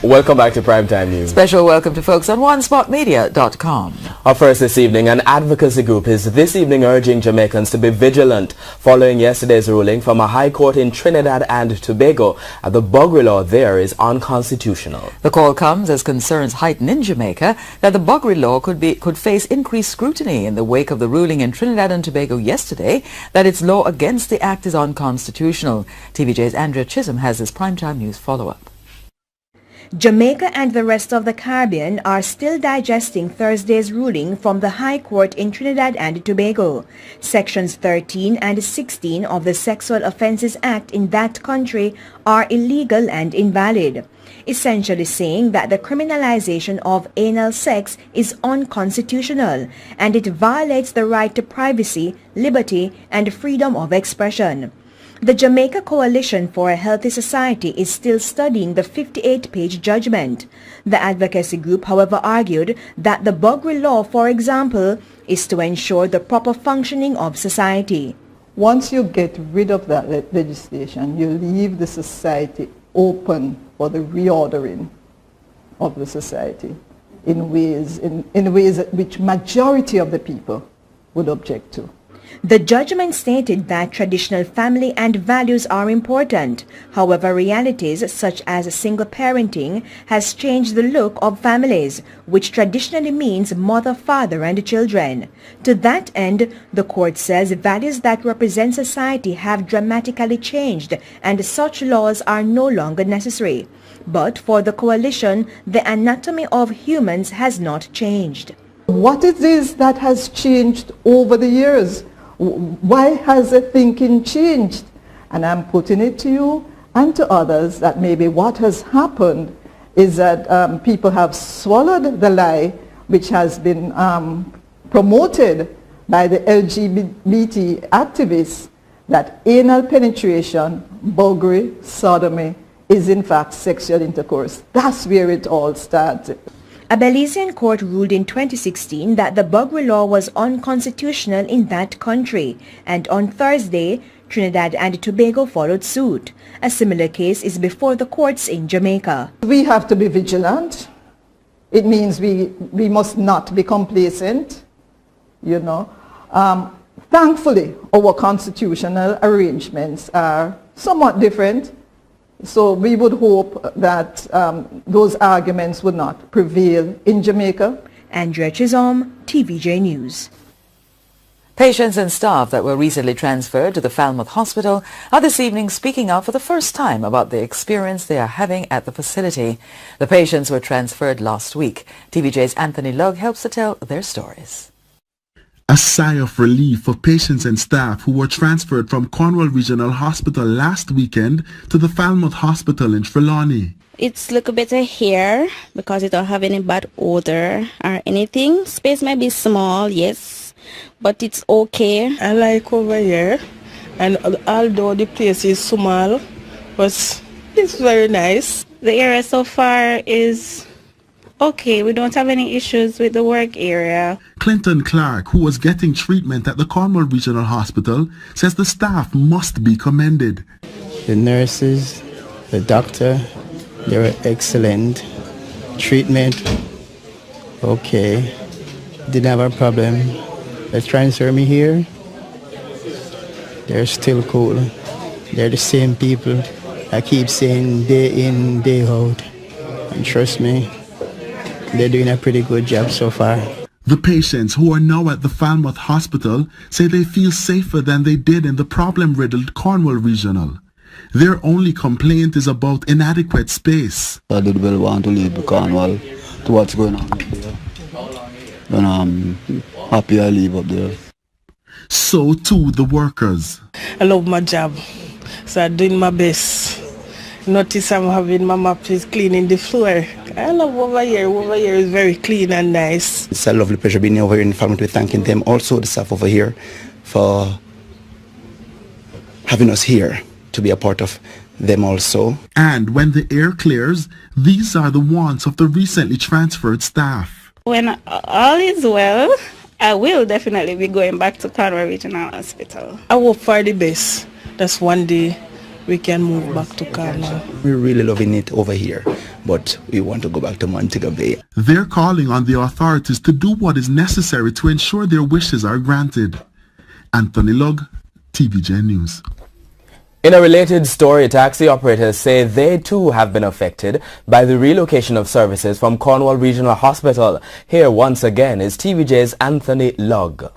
Welcome back to Primetime News. Special welcome to folks on OneSpotMedia.com. Our first this evening, an advocacy group is this evening urging Jamaicans to be vigilant following yesterday's ruling from a high court in Trinidad and Tobago that the buggery law there is unconstitutional. The call comes as concerns heighten in Jamaica that the buggery law could face increased scrutiny in the wake of the ruling in Trinidad and Tobago yesterday that its law against the act is unconstitutional. TVJ's Andrea Chisholm has this Primetime News follow-up. Jamaica and the rest of the Caribbean are still digesting Thursday's ruling from the High Court in Trinidad and Tobago. Sections 13 and 16 of the Sexual Offences Act in that country are illegal and invalid, essentially saying that the criminalization of anal sex is unconstitutional and it violates the right to privacy, liberty, and freedom of expression. The Jamaica Coalition for a Healthy Society is still studying the 58-page judgment. The advocacy group, however, argued that the buggery law, for example, is to ensure the proper functioning of society. Once you get rid of that legislation, you leave the society open for the reordering of the society in ways which majority of the people would object to. The judgment stated that traditional family and values are important. However, realities such as single parenting has changed the look of families, which traditionally means mother, father, and children. To that end, the court says values that represent society have dramatically changed and such laws are no longer necessary. But for the coalition, the anatomy of humans has not changed. What it is that has changed over the years? Why has the thinking changed? And I'm putting it to you and to others that maybe what has happened is that people have swallowed the lie which has been promoted by the LGBT activists that anal penetration, buggery, sodomy is in fact sexual intercourse. That's where it all started. A Belizean court ruled in 2016 that the buggery law was unconstitutional in that country, and on Thursday, Trinidad and Tobago followed suit. A similar case is before the courts in Jamaica. We have to be vigilant. It means we must not be complacent, you know. Thankfully, our constitutional arrangements are somewhat different. So we would hope that those arguments would not prevail in Jamaica. Andrea Chisholm, TVJ News. Patients and staff that were recently transferred to the Falmouth Hospital are this evening speaking out for the first time about the experience they are having at the facility. The patients were transferred last week. TVJ's Anthony Lugg helps to tell their stories. A sigh of relief for patients and staff who were transferred from Cornwall Regional Hospital last weekend to the Falmouth Hospital in Trelawney. It's a little better here because it don't have any bad odor or anything. Space might be small, yes, but it's okay. I like over here, and although the place is small, but it's very nice. The area so far is okay. We don't have any issues with the work area. Clinton Clark, who was getting treatment at the Cornwall Regional Hospital, says the staff must be commended. The nurses, the doctor, they were excellent. Treatment, okay. Didn't have a problem. They transfer me here. They're still cool. They're the same people. I keep saying day in, day out. And trust me, they're doing a pretty good job so far. The patients who are now at the Falmouth Hospital say they feel safer than they did in the problem-riddled Cornwall Regional. Their only complaint is about inadequate space. I did well want to leave Cornwall to what's going on up there. And I'm happy I leave up there. So too the workers. I love my job, so I'm doing my best. Notice I'm having my mop is cleaning the floor. I love over here. Over here is very clean and nice. It's a lovely pleasure being over here in Falmouth. We're thanking them, also the staff over here, for having us here to be a part of them also. And when the air clears, these are the wants of the recently transferred staff. When all is well, I will definitely be going back to Cornwall Regional Hospital. I hope for the best. That's one day we can move back to Cornwall. We're really loving it over here, but we want to go back to Montego Bay. They're calling on the authorities to do what is necessary to ensure their wishes are granted. Anthony Lugg, TVJ News. In a related story, taxi operators say they too have been affected by the relocation of services from Cornwall Regional Hospital. Here once again is TVJ's Anthony Lugg.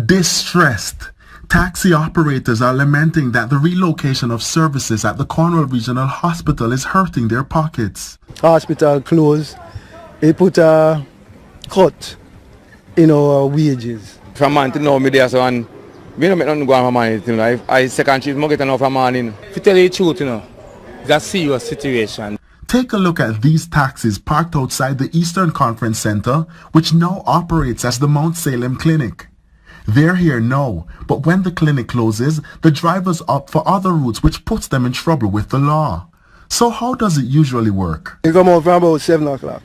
Distressed. Taxi operators are lamenting that the relocation of services at the Cornwall Regional Hospital is hurting their pockets. Hospital closed. They put a cut in our wages. From man to now, me there, so and we don't make nothing go on for money. You know, I second shift, I get enough for morning. To tell you the truth, you know, it's a serious situation. Take a look at these taxis parked outside the Eastern Conference Center, which now operates as the Mount Salem Clinic. They're here now, but when the clinic closes, the drivers opt for other routes, which puts them in trouble with the law. So how does it usually work? We come out from about 7 o'clock.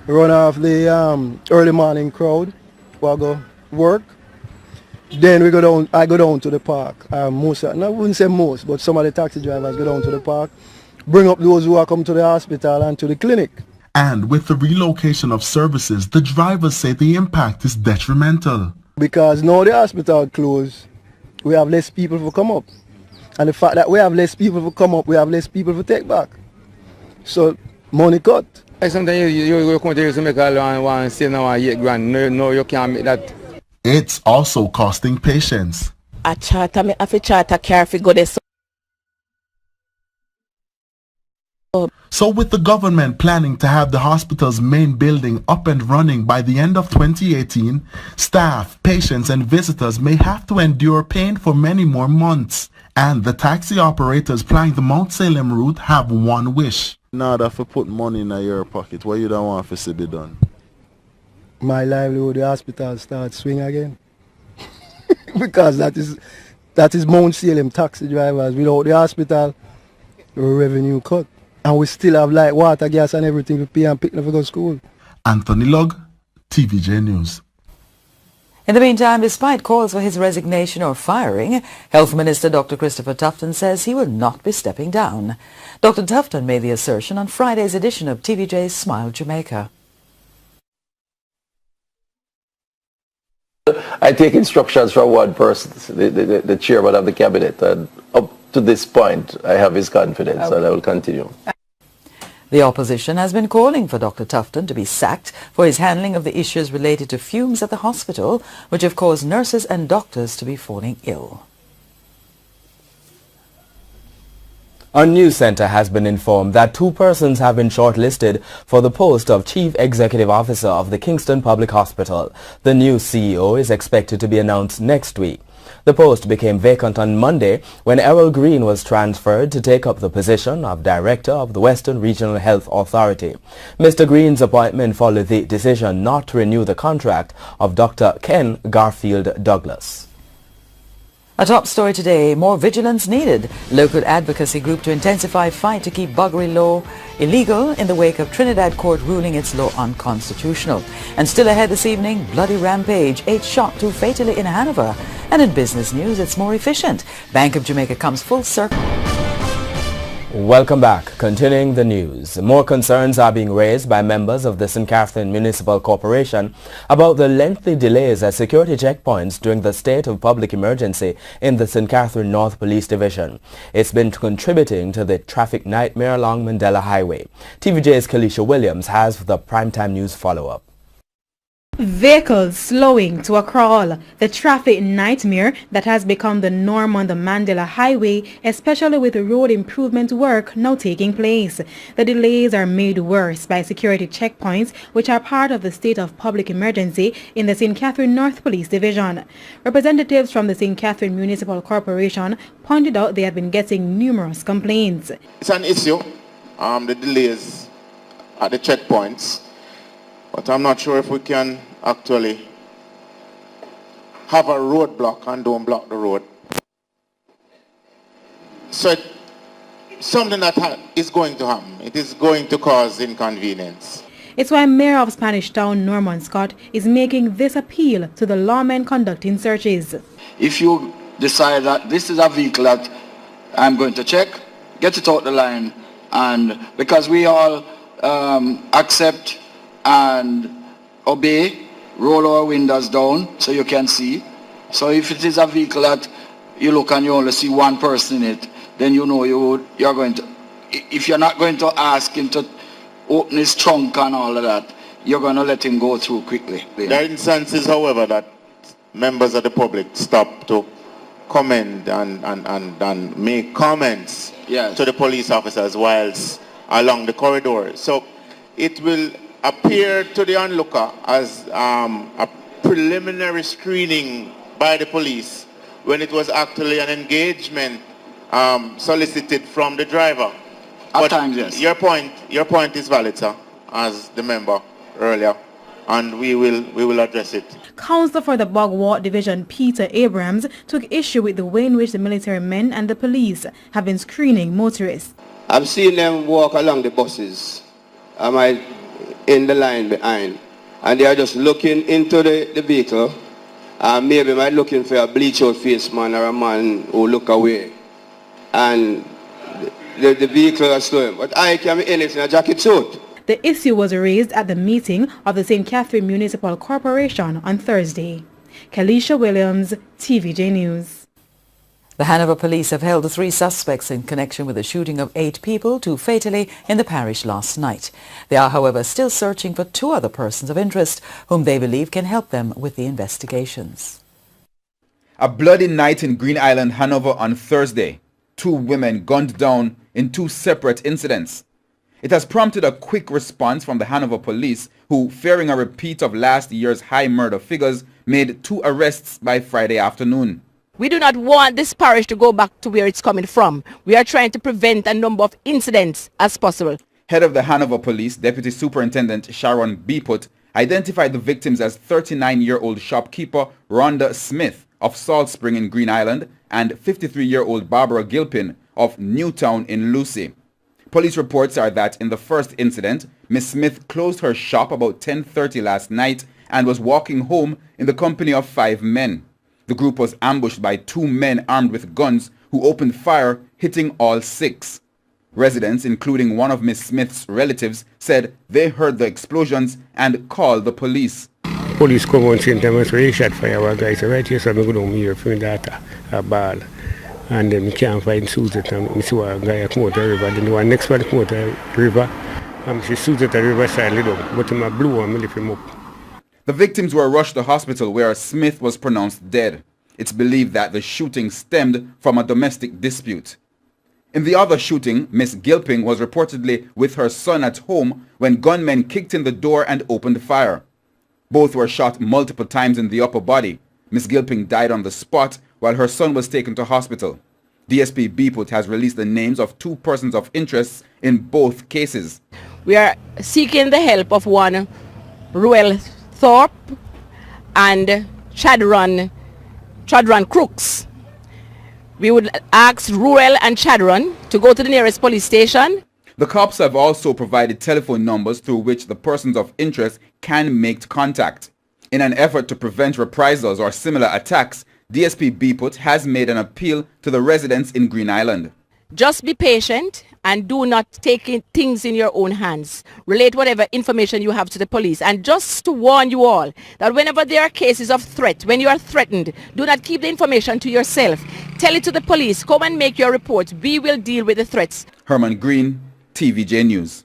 Run off the early morning crowd, we'll go work. Then we go down. I go down to the park. I wouldn't say most, but some of the taxi drivers go down to the park, bring up those who are come to the hospital and to the clinic. And with the relocation of services, the drivers say the impact is detrimental. Because now the hospital closed, we have less people to come up. And the fact that we have less people to come up, we have less people to take back. So, money cut. Sometimes you come to Jamaica and say now $8 grand. No, you can't make that. It's also costing patients. I charter me, I charter car if go there. So with the government planning to have the hospital's main building up and running by the end of 2018, staff, patients and visitors may have to endure pain for many more months. And the taxi operators plying the Mount Salem route have one wish. In order to put money in your pocket, what you don't want to see be done? My livelihood, the hospital starts swing again. Because that is Mount Salem taxi drivers. Without the hospital, the revenue cut. And we still have light, water, gas and everything to pay and pick up to go to school. Anthony Lugg, TVJ News. In the meantime, despite calls for his resignation or firing, Health Minister Dr. Christopher Tufton says he will not be stepping down. Dr. Tufton made the assertion on Friday's edition of TVJ's Smile Jamaica. I take instructions from one person, the chairman of the cabinet, and up to this point, I have his confidence, and I will continue. The opposition has been calling for Dr. Tufton to be sacked for his handling of the issues related to fumes at the hospital, which have caused nurses and doctors to be falling ill. Our news center has been informed that 2 persons have been shortlisted for the post of Chief Executive Officer of the Kingston Public Hospital. The new CEO is expected to be announced next week. The post became vacant on Monday when Errol Green was transferred to take up the position of Director of the Western Regional Health Authority. Mr. Green's appointment followed the decision not to renew the contract of Dr. Ken Garfield Douglas. A top story today, more vigilance needed. Local advocacy group to intensify fight to keep buggery law illegal in the wake of Trinidad court ruling its law unconstitutional. And still ahead this evening, bloody rampage, 8 shot, 2 fatally in Hanover. And in business news, it's more efficient. Bank of Jamaica comes full circle. Welcome back. Continuing the news. More concerns are being raised by members of the St. Catherine Municipal Corporation about the lengthy delays at security checkpoints during the state of public emergency in the St. Catherine North Police Division. It's been contributing to the traffic nightmare along Mandela Highway. TVJ's Kalisha Williams has the primetime news follow-up. Vehicles slowing to a crawl, the traffic nightmare that has become the norm on the Mandela Highway, especially with road improvement work now taking place. The delays are made worse by security checkpoints, which are part of the state of public emergency in the St. Catherine North Police Division. Representatives from the St. Catherine Municipal Corporation pointed out they have been getting numerous complaints. It's an issue, the delays at the checkpoints. But I'm not sure if we can actually have a roadblock and don't block the road. So it's something that is going to happen. It is going to cause inconvenience. It's why Mayor of Spanish Town Norman Scott is making this appeal to the lawmen conducting searches. If you decide that this is a vehicle that I'm going to check, get it out the line, and because we all accept and obey, roll our windows down so you can see. So if it is a vehicle that you look and you only see one person in it, then you know you're going to, if you're not going to ask him to open his trunk and all of that, you're going to let him go through quickly. There are instances, however, that members of the public stop to comment and make comments to the police officers whilst along the corridor. So it will appear to the onlooker as a preliminary screening by the police when it was actually an engagement solicited from the driver. At times, yes. Your point is valid, sir, as the member earlier, and we will address it. Counsellor for the Bogwart Division, Peter Abrams, took issue with the way in which the military men and the police have been screening motorists. I've seen them walk along the buses. Am I in the line behind? And they are just looking into the vehicle. Maybe might looking for a bleach out face man or a man who look away. And the vehicle is slowing. But I can be in it in a jacket suit. The issue was raised at the meeting of the St. Catherine Municipal Corporation on Thursday. Kalisha Williams, TVJ News. The Hanover police have held the 3 suspects in connection with the shooting of 8 people, 2 fatally, in the parish last night. They are, however, still searching for 2 other persons of interest whom they believe can help them with the investigations. A bloody night in Green Island, Hanover on Thursday. 2 women gunned down in 2 separate incidents. It has prompted a quick response from the Hanover police, who, fearing a repeat of last year's high murder figures, made 2 arrests by Friday afternoon. We do not want this parish to go back to where it's coming from. We are trying to prevent a number of incidents as possible. Head of the Hanover Police, Deputy Superintendent Sharon Beeput, identified the victims as 39-year-old shopkeeper Rhonda Smith of Salt Spring in Green Island and 53-year-old Barbara Gilpin of Newtown in Lucy. Police reports are that in the first incident, Miss Smith closed her shop about 10:30 last night and was walking home in the company of 5 men. The group was ambushed by 2 men armed with guns who opened fire, hitting all 6. Residents, including one of Miss Smith's relatives, said they heard the explosions and called the police. Police come on same time, so they shot fire. Our guys right here, so I go down here for that a ball. And then we can't find Susan, and we see a guy come out the river. Then the next one come out the river, and she Susan at the river side, but I blew and lift him up. The victims were rushed to hospital where Smith was pronounced dead. It's believed that the shooting stemmed from a domestic dispute. In the other shooting, Miss Gilpin was reportedly with her son at home when gunmen kicked in the door and opened fire. Both were shot multiple times in the upper body. Miss Gilpin died on the spot while her son was taken to hospital. DSP Beeput has released the names of 2 persons of interest in both cases. We are seeking the help of one Ruel Thorpe and Chadron Crooks. We would ask Ruel and Chadron to go to the nearest police station. The cops have also provided telephone numbers through which the persons of interest can make contact. In an effort to prevent reprisals or similar attacks, DSP Beeput has made an appeal to the residents in Green Island. Just be patient and do not take things in your own hands. Relate whatever information you have to the police. And just to warn you all that whenever there are cases of threat, when you are threatened, do not keep the information to yourself. Tell it to the police. Come and make your report. We will deal with the threats. Herman Green, TVJ News.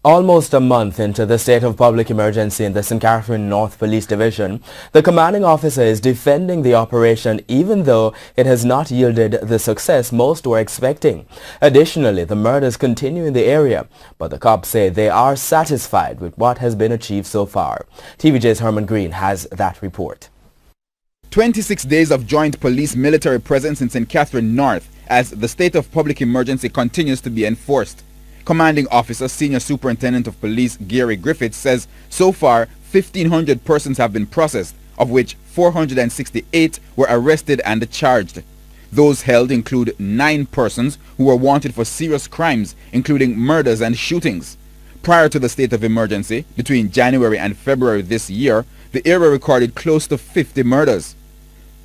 Almost a month into the state of public emergency in the St. Catherine North Police Division, the commanding officer is defending the operation even though it has not yielded the success most were expecting. Additionally, the murders continue in the area, but the cops say they are satisfied with what has been achieved so far. TVJ's Herman Green has that report. 26 days of joint police-military presence in St. Catherine North as the state of public emergency continues to be enforced. Commanding Officer Senior Superintendent of Police Gary Griffiths says so far 1,500 persons have been processed, of which 468 were arrested and charged. Those held include 9 persons who were wanted for serious crimes, including murders and shootings. Prior to the state of emergency, between January and February this year, the area recorded close to 50 murders.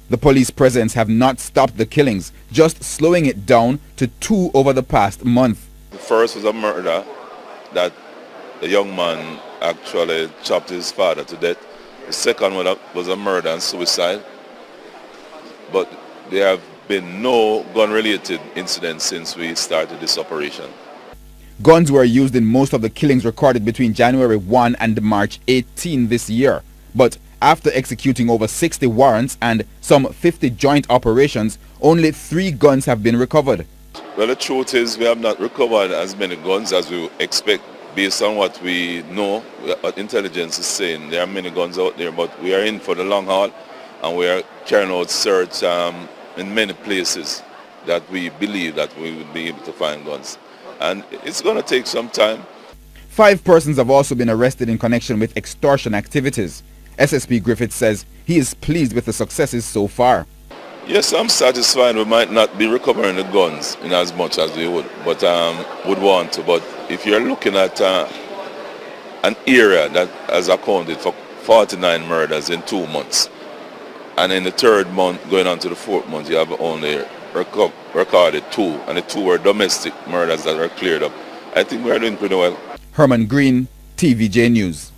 The police presence have not stopped the killings, just slowing it down to 2 over the past month. The first was a murder that the young man actually chopped his father to death. The second one was a murder and suicide. But there have been no gun-related incidents since we started this operation. Guns were used in most of the killings recorded between January 1 and March 18 this year. But after executing over 60 warrants and some 50 joint operations, only 3 guns have been recovered. Well, the truth is we have not recovered as many guns as we expect. Based on what we know, what intelligence is saying, there are many guns out there, but we are in for the long haul and we are carrying out search in many places that we believe that we will be able to find guns. And it's going to take some time. 5 persons have also been arrested in connection with extortion activities. SSP Griffith says he is pleased with the successes so far. Yes, I'm satisfied. We might not be recovering the guns in as much as we would want to. But if you're looking at an area that has accounted for 49 murders in 2 months, and in the 3rd month, going on to the 4th month, you have only recorded 2, and the 2 were domestic murders that were cleared up. I think we're doing pretty well. Herman Green, TVJ News.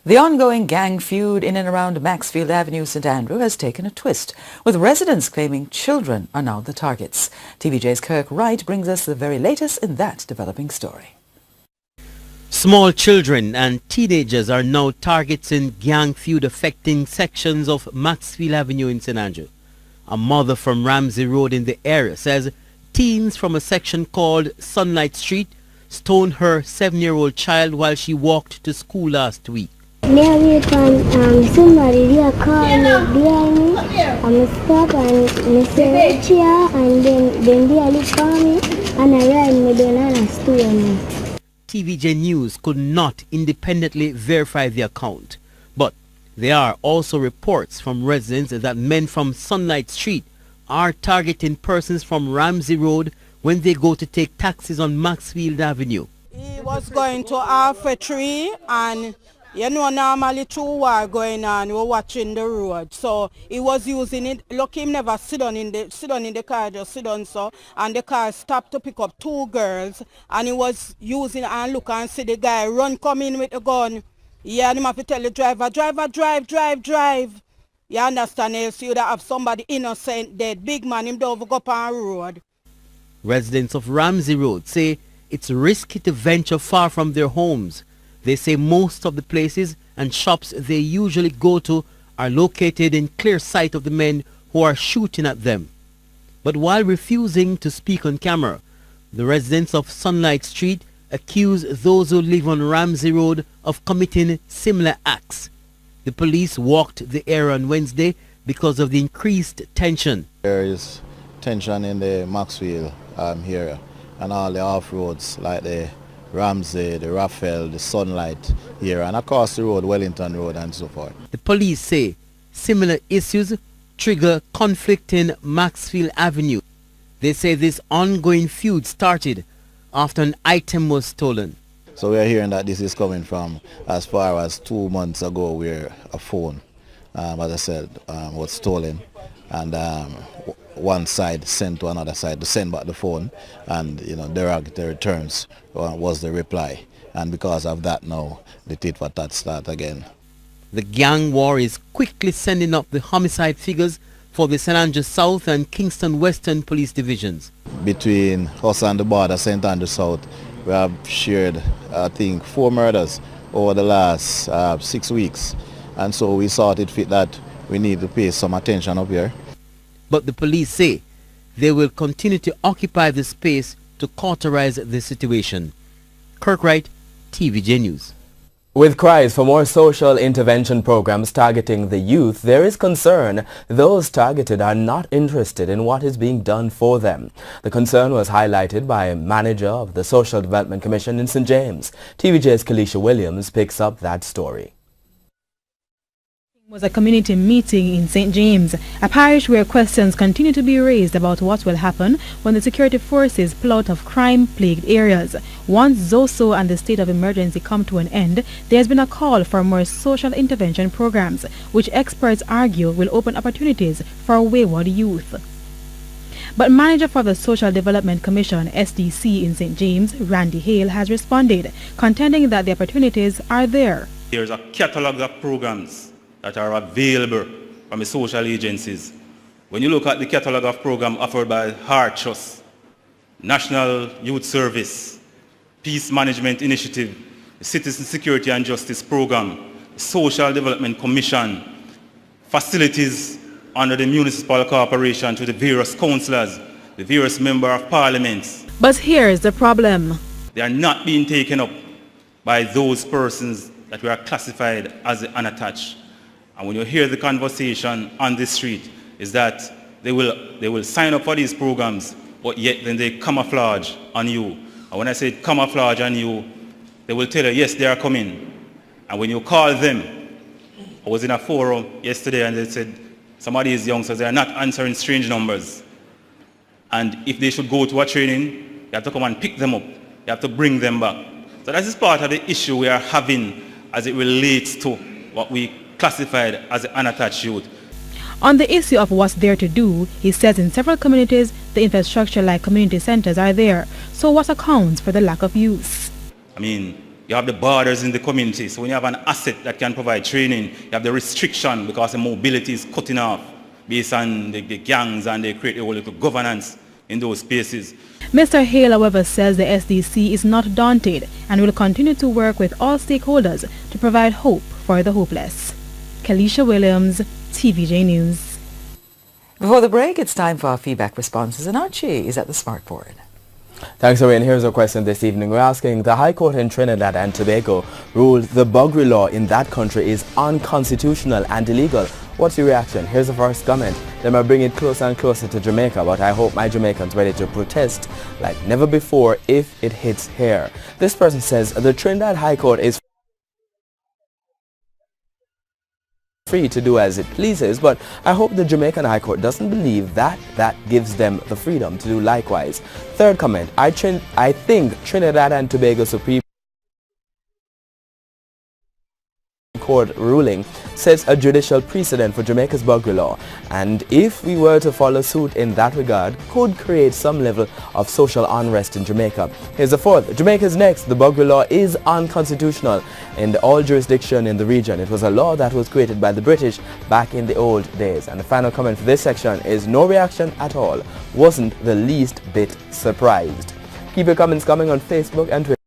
The ongoing gang feud in and around Maxfield Avenue, St. Andrew, has taken a twist, with residents claiming children are now the targets. TVJ's Kirk Wright brings us the very latest in that developing story. Small children and teenagers are now targets in gang feud affecting sections of Maxfield Avenue in St. Andrew. A mother from Ramsey Road in the area says teens from a section called Sunlight Street stoned her 7-year-old child while she walked to school last week. Me wait on somebody there call me behind me. I stop and me say chair and then they look for me and I ride me down and I stone me. TVJ News could not independently verify the account, but there are also reports from residents that men from Sunlight Street are targeting persons from Ramsey Road when they go to take taxis on Maxfield Avenue. He was going to Alpha Tree and you know normally 2 war going on, we were watching the road. So he was using it, look him never sit down in the car, just sit down so, and the car stopped to pick up 2 girls and he was using and look and see the guy run come in with a gun. Yeah, and him have to tell the driver, drive. You understand, else you'd have somebody innocent dead. Big man, him don't go up on the road. Residents of Ramsey Road say it's risky to venture far from their homes. They say most of the places and shops they usually go to are located in clear sight of the men who are shooting at them. But while refusing to speak on camera, the residents of Sunlight Street accuse those who live on Ramsey Road of committing similar acts. The police walked the area on Wednesday because of the increased tension. There is tension in the Maxfield area and all the off-roads like the Ramsey, the Raphael, the Sunlight here and across the road, Wellington Road and so forth. The police say similar issues trigger conflict in Maxfield Avenue. They say this ongoing feud started after an item was stolen. So we are hearing that this is coming from as far as 2 months ago where a phone, as I said, was stolen and one side sent to another side to send back the phone and derogatory terms was the reply, and because of that now the tit for tat start again. The gang war is quickly sending up the homicide figures for the St. Andrews South and Kingston Western police divisions. Between us and the border, St. Andrews South, we have shared I think 4 murders over the last 6 weeks, and so we thought it fit that we need to pay some attention up here. But the police say they will continue to occupy the space to cauterize the situation. Kirk Wright, TVJ News. With cries for more social intervention programs targeting the youth, there is concern those targeted are not interested in what is being done for them. The concern was highlighted by a manager of the Social Development Commission in St. James. TVJ's Kalisha Williams picks up that story. Was a community meeting in St. James, a parish where questions continue to be raised about what will happen when the security forces pull out of crime-plagued areas. Once Zoso and the state of emergency come to an end, there has been a call for more social intervention programs, which experts argue will open opportunities for wayward youth. But manager for the Social Development Commission, SDC, in St. James, Randy Hale, has responded, contending that the opportunities are there. There's a catalogue of programs that are available from the social agencies. When you look at the catalogue of programs offered by Heart Trust, National Youth Service, Peace Management Initiative, the Citizen Security and Justice Program, the Social Development Commission, facilities under the Municipal Corporation to the various councillors, the various members of parliaments. But here's the problem. They are not being taken up by those persons that were classified as unattached. And when you hear the conversation on the street, is that they will sign up for these programs, but yet then they camouflage on you. And when I say camouflage on you, they will tell you, yes, they are coming. And when you call them, I was in a forum yesterday and they said, some of these youngsters, they are not answering strange numbers. And if they should go to a training, you have to come and pick them up. You have to bring them back. So that is part of the issue we are having as it relates to what we classified as unattached youth. On the issue of what's there to do, he says in several communities, the infrastructure like community centers are there. So what accounts for the lack of use? I mean, you have the borders in the community. So when you have an asset that can provide training, you have the restriction because the mobility is cutting off based on the gangs, and they create a whole little governance in those spaces. Mr. Hale, however, says the SDC is not daunted and will continue to work with all stakeholders to provide hope for the hopeless. Kalisha Williams, TVJ News. Before the break, it's time for our feedback responses, and Archie is at the smart board. Thanks, Owen. Here's a question this evening. We're asking, the High Court in Trinidad and Tobago ruled the buggery law in that country is unconstitutional and illegal. What's your reaction? Here's the first comment. They might bring it closer and closer to Jamaica, but I hope my Jamaicans ready to protest like never before if it hits here. This person says, the Trinidad High Court is free to do as it pleases, but I hope the Jamaican High Court doesn't believe that gives them the freedom to do likewise. Third comment, I think Trinidad and Tobago Supreme Court ruling sets a judicial precedent for Jamaica's buggery law, and if we were to follow suit in that regard, could create some level of social unrest in Jamaica. Here's the fourth. Jamaica's next. The buggery law is unconstitutional in all jurisdiction in the region. It was a law that was created by the British back in the old days. And the final comment for this section is no reaction at all. Wasn't the least bit surprised. Keep your comments coming on Facebook and Twitter.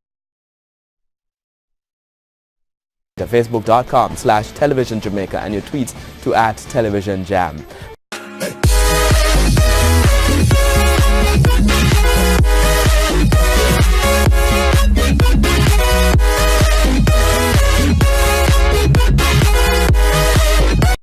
Facebook.com/televisionjamaica and your tweets to @televisionjam.